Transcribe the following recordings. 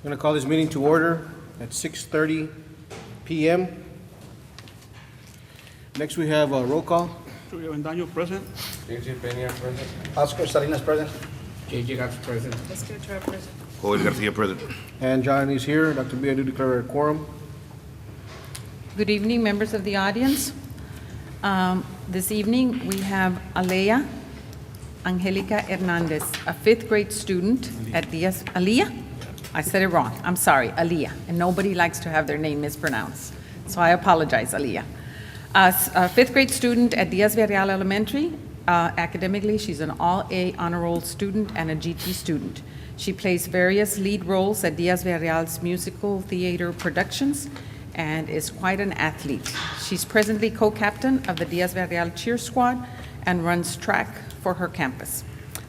going to call this meeting to order at 6:30 p.m. Next, we have a roll call. Joya ISD present. JJ Peña present. Oscar Salinas present. JJ Garza present. Joel Garcia present. And John is here. Dr. B, I do declare a quorum. Good evening, members of the audience. This evening, we have Alea Angelica Hernandez, a fifth grade student at Diaz. Alea? I said it wrong. I'm sorry, Alea. And nobody likes to have their name mispronounced. So I apologize, Alea. A fifth grade student at Diaz Villarreal Elementary. Academically, she's an all-A honor roll student and a GT student. She plays various lead roles at Diaz Villarreal's musical theater productions and is quite an athlete. She's presently co-captain of the Diaz Villarreal cheer squad and runs track for her campus.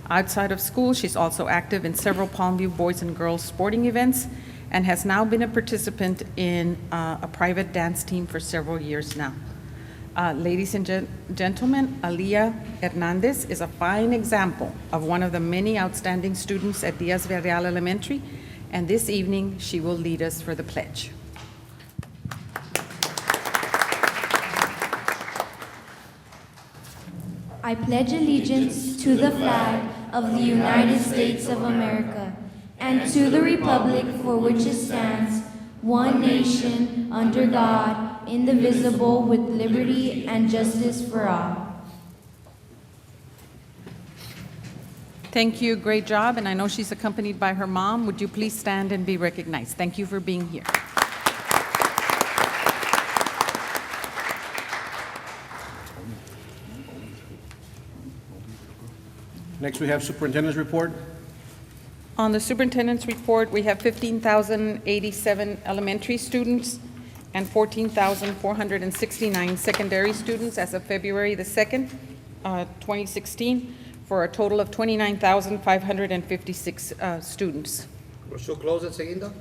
Outside of school, she's also active in several Palmview boys and girls sporting events and has now been a participant in a private dance team for several years now. Ladies and gentlemen, Alea Hernandez is a fine example of one of the many outstanding students at Diaz Villarreal Elementary, and this evening she will lead us for the pledge. I pledge allegiance to the flag of the United States of America and to the republic for which it stands, one nation, under God, indivisible, with liberty and justice for all. Thank you, great job, and I know she's accompanied by her mom. Would you please stand and be recognized? Thank you for being here. Next, we have superintendent's report. On the superintendent's report, we have 15,087 elementary students and 14,469 secondary students as of February the 2nd, 2016, for a total of 29,556 students. We're still closed at Seguinda?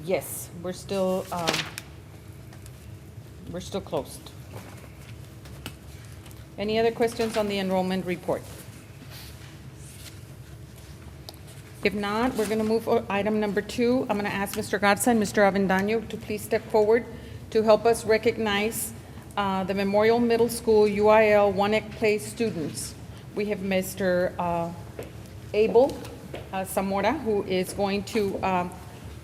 Yes, we're still closed. Any other questions on the enrollment report? If not, we're going to move on item number 2. I'm going to ask Mr. Garza and Mr. Avendaño to please step forward to help us recognize the Memorial Middle School UIL One Act Play students. We have Mr. Abel Zamora, who is going to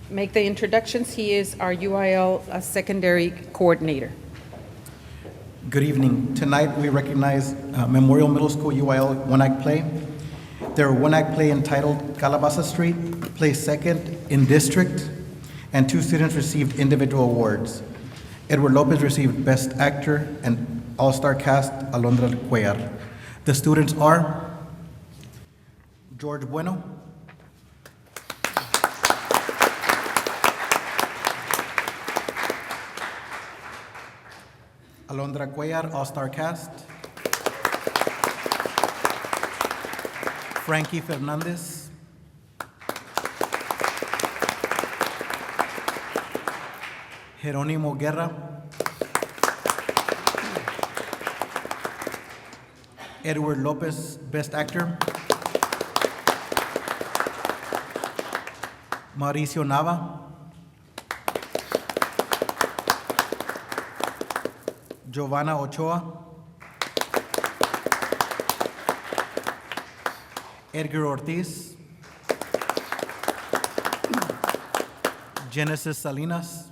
make the introductions. He is our UIL secondary coordinator. Good evening. Tonight we recognize Memorial Middle School UIL One Act Play. Their One Act Play entitled Calabaza Street placed second in district, and 2 students received individual awards. Edward Lopez received Best Actor and All-Star Cast Alondra Cuellar. The students are George Bueno, Alondra Cuellar, All-Star Cast, Frankie Fernandez, Jerónimo Guerra, Edward Lopez, Best Actor, Mauricio Nava, Giovanna Ochoa, Edgar Ortiz, Genesis Salinas,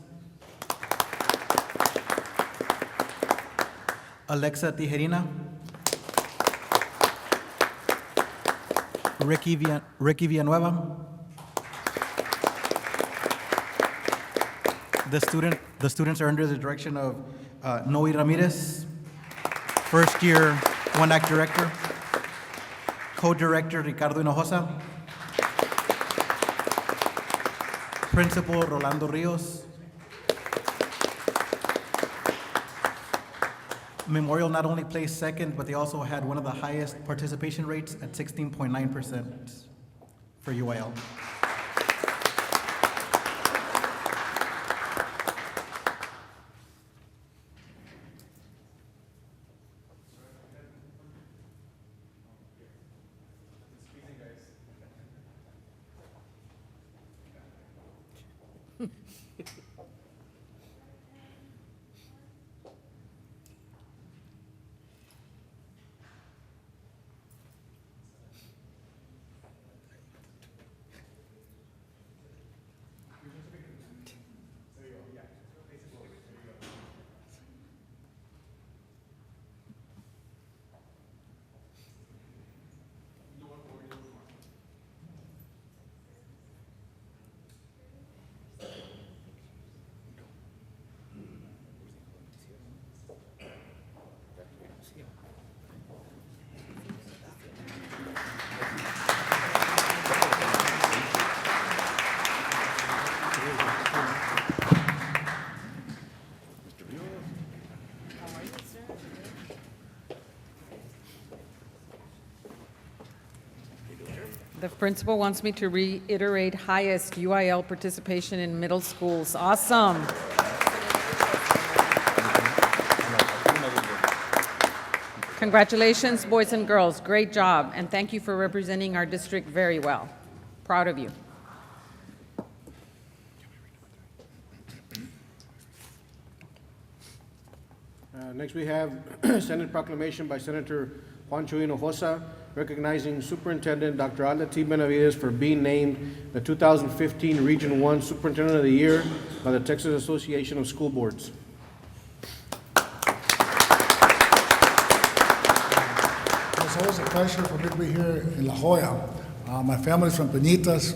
Alexa Tijerina, Ricky Villanueva. The students are under the direction of Noe Ramirez, first year One Act Director, Co-Director Ricardo Hinojosa, Principal Rolando Rios. Memorial not only placed second, but they also had one of the highest participation rates at 16.9% for UIL. The principal wants me to reiterate highest UIL participation in middle schools. Awesome. Congratulations, boys and girls. Great job, and thank you for representing our district very well. Proud of you. Next, we have Senate proclamation by Senator Juancho Hinojosa recognizing Superintendent Dr. Alda T. Benavides for being named the 2015 Region 1 Superintendent of the Year by the Texas Association of School Boards. It's always a pleasure for me to be here in La Jolla. My family is from Peñitas,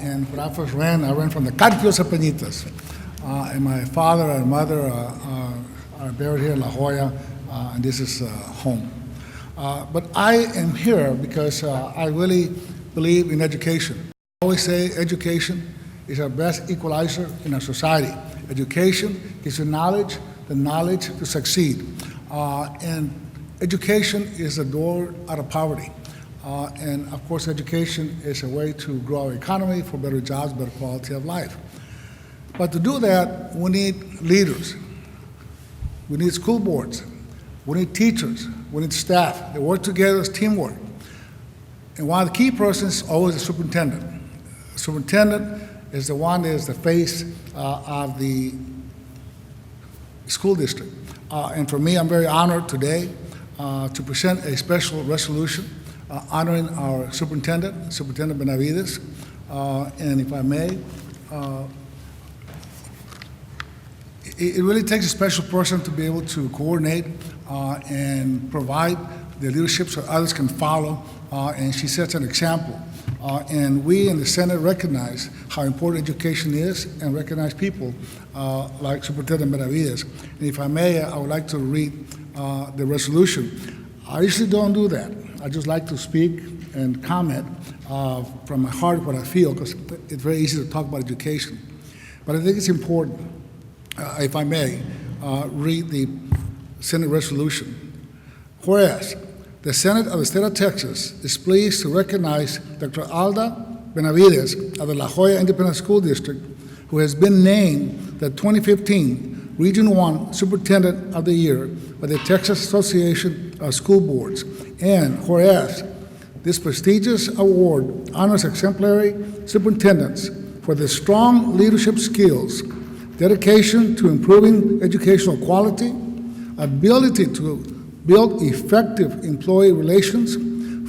and when I first ran, I ran from the cotton fields of Peñitas. And my father and mother are buried here in La Jolla, and this is home. But I am here because I really believe in education. I always say education is our best equalizer in our society. Education gives you knowledge, the knowledge to succeed. And education is a door out of poverty. And of course, education is a way to grow our economy for better jobs, better quality of life. But to do that, we need leaders. We need school boards. We need teachers. We need staff. They work together as teamwork. And one of the key persons is always the superintendent. The superintendent is the one that is the face of the school district. And for me, I'm very honored today to present a special resolution honoring our superintendent, Superintendent Benavides. And if I may, it really takes a special person to be able to coordinate and provide the leadership so others can follow, and she sets an example. And we in the Senate recognize how important education is and recognize people like Superintendent Benavides. And if I may, I would like to read the resolution. I usually don't do that. I just like to speak and comment from my heart what I feel, because it's very easy to talk about education. But I think it's important. If I may, read the Senate resolution. Whereas the Senate of the State of Texas is pleased to recognize Dr. Alda Benavides of the La Joya Independent School District, who has been named the 2015 Region 1 Superintendent of the Year by the Texas Association of School Boards. And whereas this prestigious award honors exemplary superintendents for their strong leadership skills, dedication to improving educational quality, ability to build effective employee relations,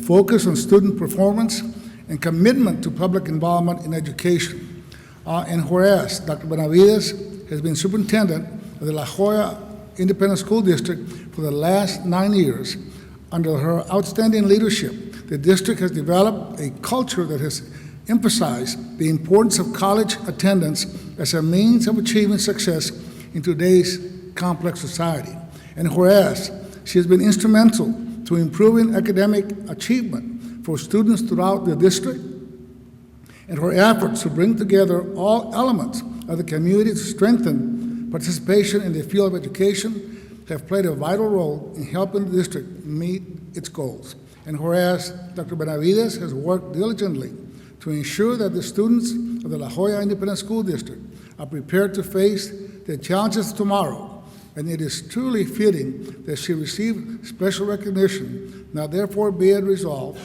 focus on student performance, and commitment to public involvement in education. And whereas Dr. Benavides has been superintendent of the La Joya Independent School District for the last 9 years, under her outstanding leadership, the district has developed a culture that has emphasized the importance of college attendance as a means of achieving success in today's complex society. And whereas she has been instrumental to improving academic achievement for students throughout the district, and her efforts to bring together all elements of the community to strengthen participation in the field of education have played a vital role in helping the district meet its goals. And whereas Dr. Benavides has worked diligently to ensure that the students of the La Joya Independent School District are prepared to face the challenges of tomorrow, and it is truly fitting that she receive special recognition. Now therefore be it resolved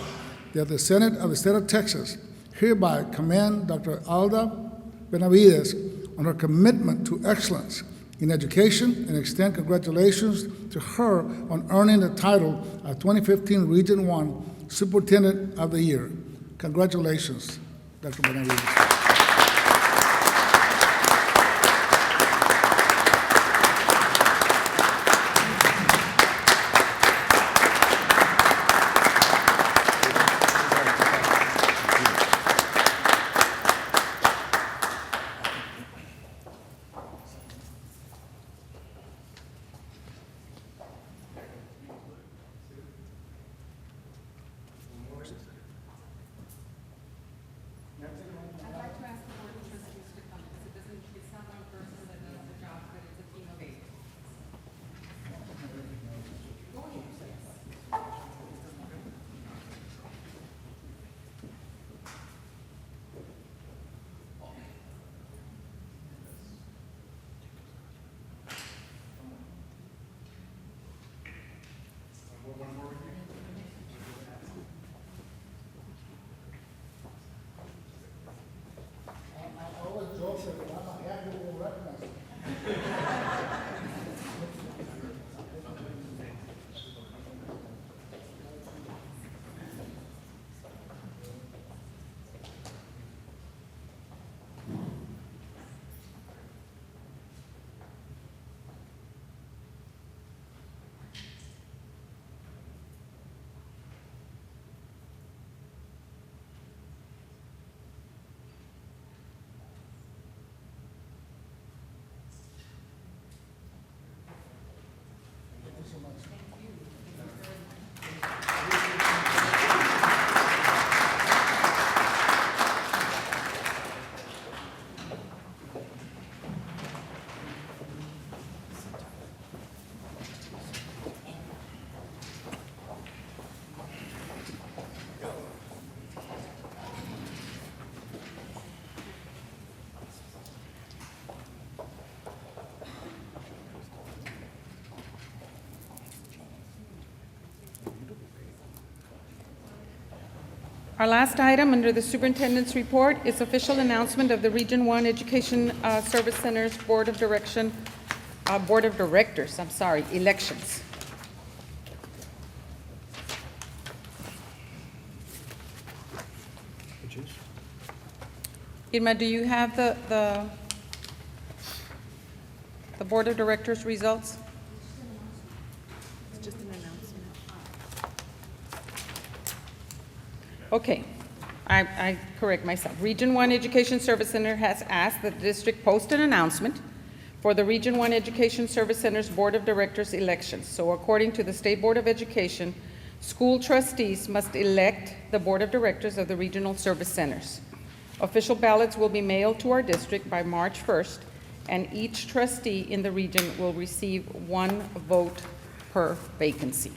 that the Senate of the State of Texas hereby commend Dr. Alda Benavides on her commitment to excellence in education and extend congratulations to her on earning the title of 2015 Region 1 Superintendent of the Year. Congratulations, Dr. Benavides. Our last item under the superintendent's report is official announcement of the Region 1 Education Service Center's Board of Directors, elections. Which is? Irma, do you have the Board of Directors results? It's just an announcement. Okay, I correct myself. Region 1 Education Service Center has asked that the district post an announcement for the Region 1 Education Service Center's Board of Directors elections. So according to the State Board of Education, school trustees must elect the Board of Directors of the regional service centers. Official ballots will be mailed to our district by March 1st, and each trustee in the region will receive 1 vote per vacancy.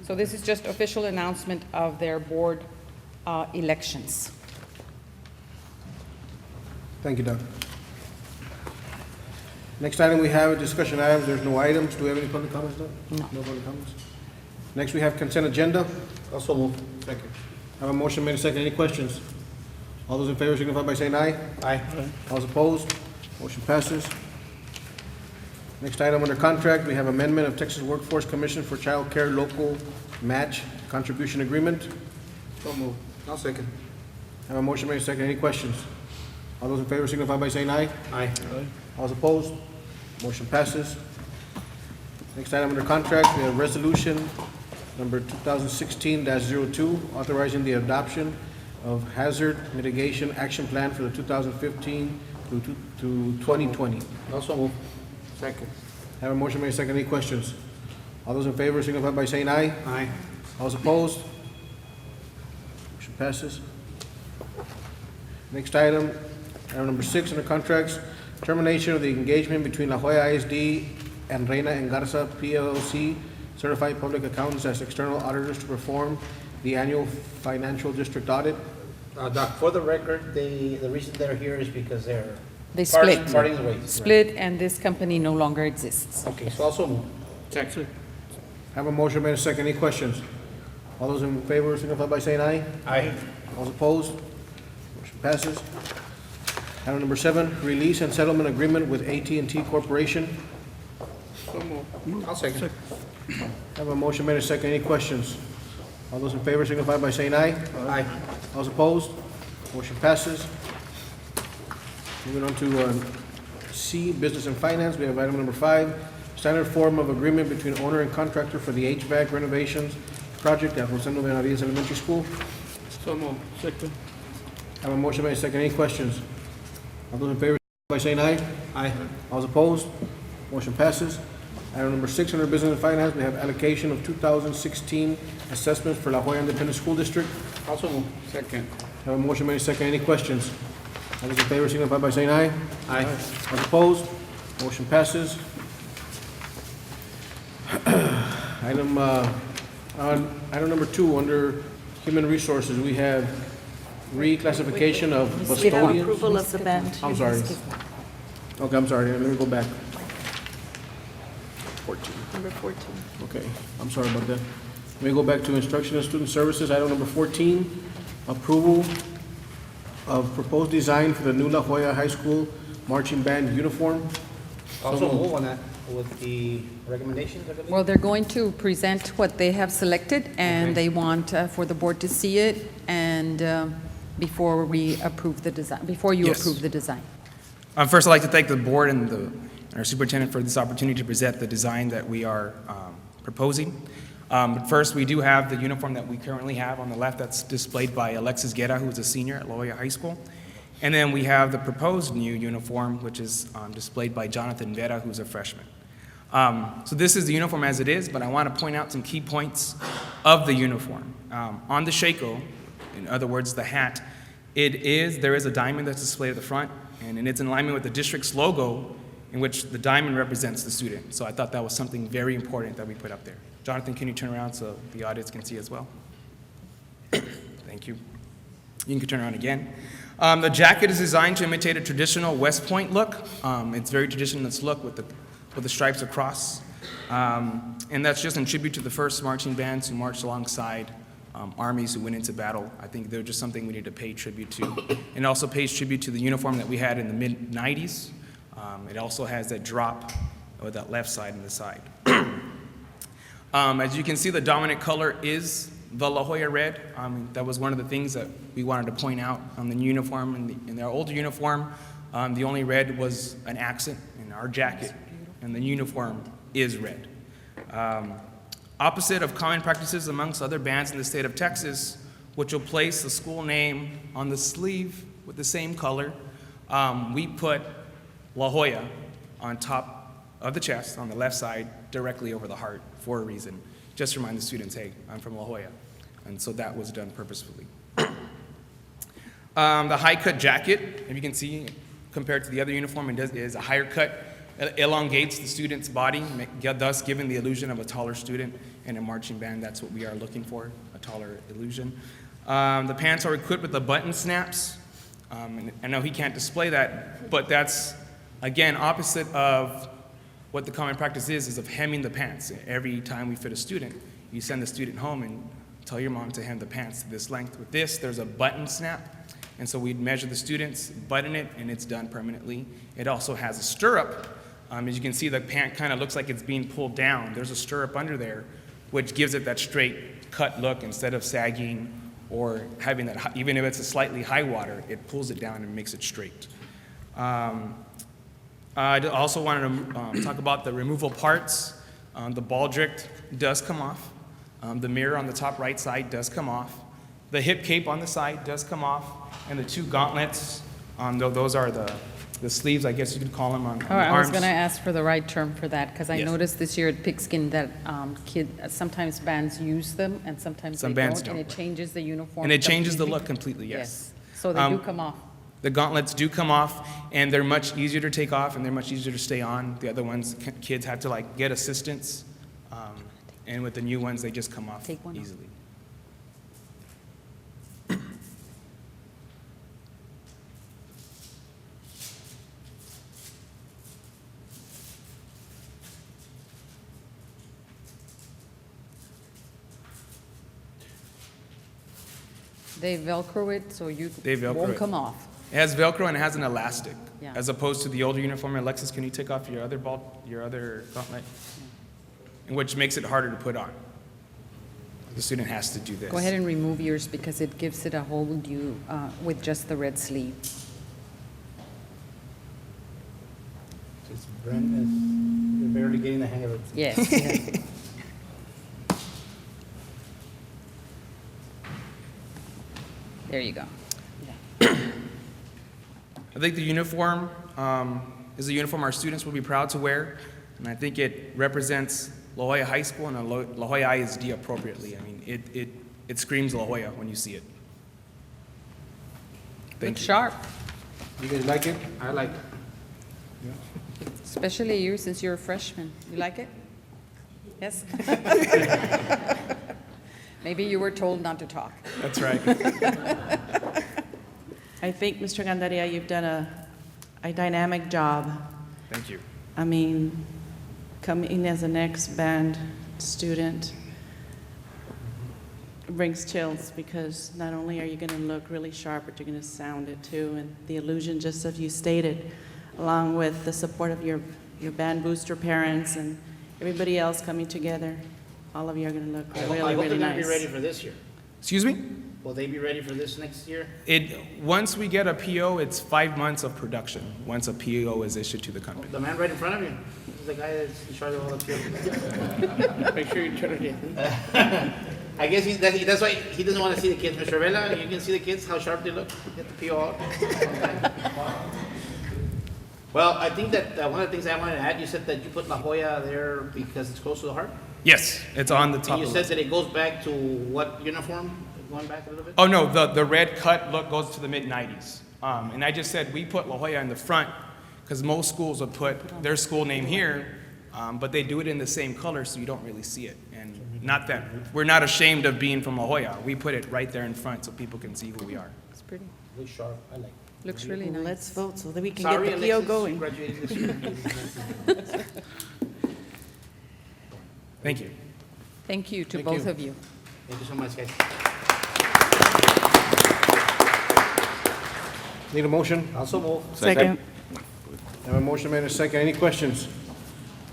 So this is just official announcement of their board elections. Thank you, Doug. Next item we have, discussion items. There's no items. Do we have any public comments, Doug? No. No public comments. Next, we have consent agenda. Also move. Second. I have a motion made and second. Any questions? All those in favor signify by saying aye. Aye. All those opposed? Motion passes. Next item under contract, we have amendment of Texas Workforce Commission for Childcare Local Match Contribution Agreement. So move. I'll second. I have a motion made and second. Any questions? All those in favor signify by saying aye. Aye. All those opposed? Motion passes. Next item under contract, we have resolution number 2016-02, authorizing the adoption of hazard mitigation action plan for the 2015 to 2020. Also move. Second. Have a motion made second. Any questions? All those in favor signify by saying aye. Aye. All those opposed? Motion passes. Next item number 6 under contracts, termination of the engagement between La Joya ISD and Reina and Garza PLC, certified public accountants as external auditors to perform the annual financial district audit. Doc, for the record, the reason they're here is because they're They split. parting ways. Split, and this company no longer exists. Okay, so also move. Second. Have a motion made second. Any questions? All those in favor signify by saying aye. Aye. All those opposed? Motion passes. Item number 7, release and settlement agreement with AT&T Corporation. So move. I'll second. Have a motion made second. Any questions? All those in favor signify by saying aye. Aye. All those opposed? Motion passes. Moving on to C, Business and Finance, we have item number 5, standard form of agreement between owner and contractor for the HVAC renovations project at Rosendo Benavides Elementary School. So move. Second. Have a motion made second. Any questions? All those in favor by saying aye. Aye. All those opposed? Motion passes. Item number 6 under Business and Finance, we have allocation of 2016 assessments for La Joya Independent School District. Also move. Second. Have a motion made second. Any questions? All those in favor signify by saying aye. Aye. All those opposed? Motion passes. Item number 2, under Human Resources, we have reclassification of custodians. Approval of the band. I'm sorry. Okay, I'm sorry. Let me go back. 14. Number 14. Okay, I'm sorry about that. Let me go back to Instruction and Student Services, item number 14, approval of proposed design for the new La Joya High School marching band uniform. Also move on that with the recommendations, I believe. Well, they're going to present what they have selected, and they want for the board to see it, and before we approve the design, before you Yes. approve the design. First, I'd like to thank the board and our superintendent for this opportunity to present the design that we are proposing. But first, we do have the uniform that we currently have on the left that's displayed by Alexis Guerra, who's a senior at La Joya High School. And then we have the proposed new uniform, which is displayed by Jonathan Vera, who's a freshman. So this is the uniform as it is, but I want to point out some key points of the uniform. On the shako, in other words, the hat, there is a diamond that's displayed at the front, and it's in alignment with the district's logo, in which the diamond represents the student. So I thought that was something very important that we put up there. Jonathan, can you turn around so the audience can see as well? Thank you. You can turn around again. The jacket is designed to imitate a traditional West Point look. It's very traditional in its look with the stripes across. And that's just in tribute to the first marching bands who marched alongside armies who went into battle. I think they're just something we need to pay tribute to. And it also pays tribute to the uniform that we had in the mid-90s. It also has that drop with that left side and the side. As you can see, the dominant color is the La Jolla red. That was one of the things that we wanted to point out on the uniform. In their older uniform, the only red was an accent in our jacket, and the uniform is red. Opposite of common practices amongst other bands in the state of Texas, which will place the school name on the sleeve with the same color, we put La Jolla on top of the chest, on the left side, directly over the heart for a reason. Just to remind the students, hey, I'm from La Jolla. And so that was done purposefully. The high-cut jacket, if you can see, compared to the other uniform, it is a higher cut. It elongates the student's body, thus giving the illusion of a taller student. In a marching band, that's what we are looking for, a taller illusion. The pants are equipped with the button snaps. And I know he can't display that, but that's, again, opposite of what the common practice is of hemming the pants. Every time we fit a student, you send the student home and tell your mom to hem the pants to this length. With this, there's a button snap, and so we'd measure the students, button it, and it's done permanently. It also has a stirrup. As you can see, the pant kind of looks like it's being pulled down. There's a stirrup under there, which gives it that straight cut look instead of sagging or having that, even if it's a slightly high water, it pulls it down and makes it straight. I also wanted to talk about the removal parts. The baldric does come off. The mirror on the top right side does come off. The hip cape on the side does come off. And the two gauntlets, those are the sleeves, I guess you could call them, on the arms. I was going to ask for the right term for that, because I Yes. noticed this year at Pigskin that sometimes bands use them and sometimes Some they bands don't, and it don't. changes the uniform. And it changes the completely. look completely, yes. So they do come off. The gauntlets do come off, and they're much easier to take off, and they're much easier to stay on. The other ones, kids have to get assistance, and with the new ones, they just come off Take one off. easily. They Velcro it so They Velcro won't it. come off. It has Velcro and it has an elastic, Yeah. as opposed to the older uniform. Alexis, can you take off your other gauntlet? Which makes it harder to put on. The student has to do this. Go ahead and remove yours because it gives it a hold with just the red sleeve. It's brand, you're barely getting the hang of it. Yes. yes. There you go. I think the uniform is a uniform our students will be proud to wear, and I think it represents La Jolla High School and La Jolla ISD appropriately. I mean, it screams La Jolla when you see it. Thank Look you. sharp, You guys like it? I like it. especially you since you're a freshman. You like it? Yes? Maybe you were told not to talk. That's right. I think, Mr. Gandaria, you've done a dynamic job. Thank you. I mean, coming as an ex-band student brings chills because not only are you going to look really sharp, but you're going to sound it too. And the illusion, just as you stated, along with the support of your band booster parents and everybody else coming together, all of you are going to look I really, hope really they're gonna nice. be ready for this year. Excuse me? Will they be ready for this next year? Once we get a PO, it's 5 months of production, once a PO is issued to the company. The man right in front of you, he's the guy that's in charge of all the people. Make sure you turn it in. I guess that's why he doesn't want to see the kids. Mr. Vela, you can see the kids, how sharp they look. Get the PO out. Well, I think that one of the things I wanted to add, you said that you put La Jolla there because it's close to the heart? Yes, it's on the top And you of the said list. that it goes back to what uniform? Going back a little bit? Oh, no, the red cut look goes to the mid-'90s. And I just said we put La Jolla in the front because most schools would put their school name here, but they do it in the same color so you don't really see it. And not that, we're not ashamed of being from La Jolla. We put it right there in front so people can see who we are. It's pretty, Really sharp, I like. looks really Well, nice. let's vote so that we can Sorry, get the PO Alexis, going. graduating this year. Thank you. Thank you to Thank both you. of you. Thank you so much, guys. Need a motion? Also move. Second. I have a motion made and a second. Any questions?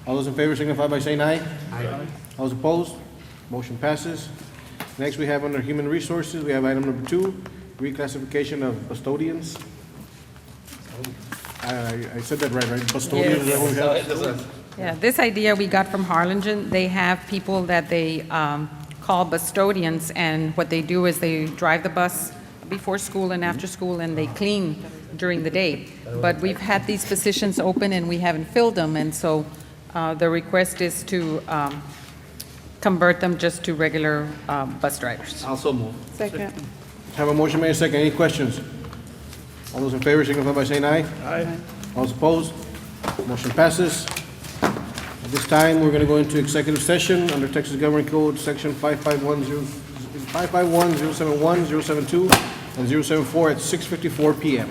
All those in favor signify by saying aye. Aye. All those opposed? Motion passes. Next, we have under Human Resources, we have item number 2, reclassification of custodians. I said that right? Custodians, is that what we have? Yeah, this idea we got from Harlingen. They have people that they call custodians, and what they do is they drive the bus before school and after school, and they clean during the day. But we've had these positions open, and we haven't filled them, and so the request is to convert them just to regular bus drivers. Also move. Second. Have a motion made and second. Any questions? All those in favor signify by saying aye. Aye. All those opposed? Motion passes. At this time, we're going to go into executive session under Texas Government Code, Section 551, 071, 072, and 074 at 6:54 PM.